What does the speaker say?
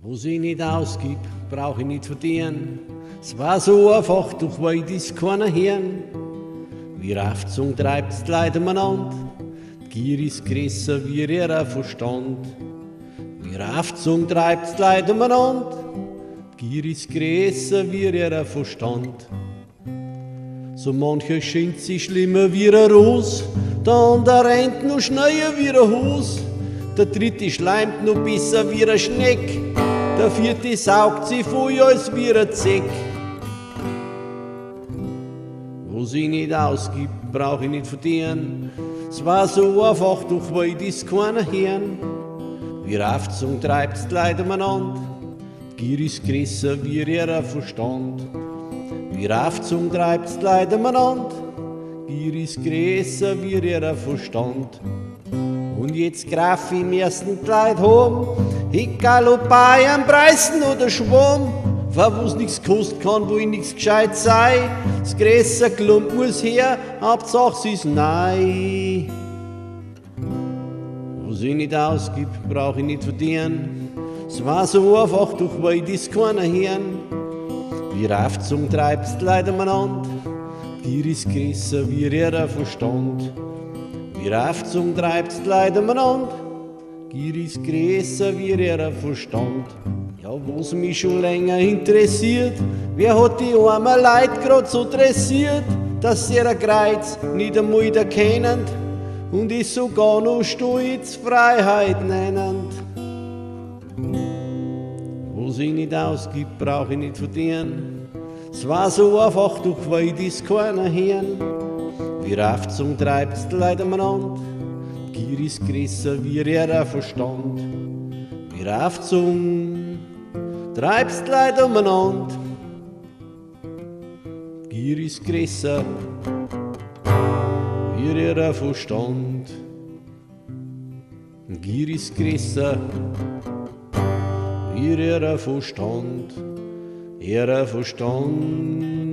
Was ich nicht ausgib, brauch ich nicht verdienen. Es war so einfach, doch weit ist keiner Hirn. Wie Raftzung treibt's die Leute umeinander, die Gier ist größer wie ihrer Verstand. Wie Raftzung treibt's die Leute umeinander, die Gier ist größer wie ihrer Verstand. So mancher schinkt sich schlimmer wie ein Ros, der andere rennt noch schneller wie ein Hus, der dritte schleimt noch besser wie ein Schneck, der vierte saugt sich voll als wie ein Zeck. Was ich nicht ausgib, brauch ich nicht verdienen. Es war so einfach, doch weit ist keiner Hirn. Wie Raftzung treibt's die Leute umeinander, die Gier ist größer wie ihrer Verstand. Wie Raftzung treibt's die Leute umeinander, die Gier ist größer wie ihrer Verstand. Und jetzt greif ich im ersten Kleid heim, egal ob Bayern, Preußen oder Schwamm. Weil wo's nix kosten kann, wo ich nix gescheit sei, das größere Klump muss her, Hauptsache sie ist neu. Was ich nicht ausgib, brauch ich nicht verdienen. Es war so einfach, doch weit ist keiner Hirn. Wie Raftzung treibt's die Leute umeinander, die Gier ist größer wie ihrer Verstand. Wie Raftzung treibt's die Leute umeinander, die Gier ist größer wie ihrer Verstand. Ja, was mich schon länger interessiert, wer hat die armen Leute grad so dressiert, dass sie ihr Kreuz nicht einmal erkennend und ist sogar noch stolz Freiheit nennend. Was ich nicht ausgib, brauch ich nicht verdienen. Es war so einfach, doch weit ist keiner Hirn. Wie Raftzung treibt's die Leute umeinander, die Gier ist größer wie ihrer Verstand. Wie Raftzung treibt's die Leute umeinander, die Gier ist größer wie ihrer Verstand. Die Gier ist größer wie ihrer Verstand, ihrer Verstand.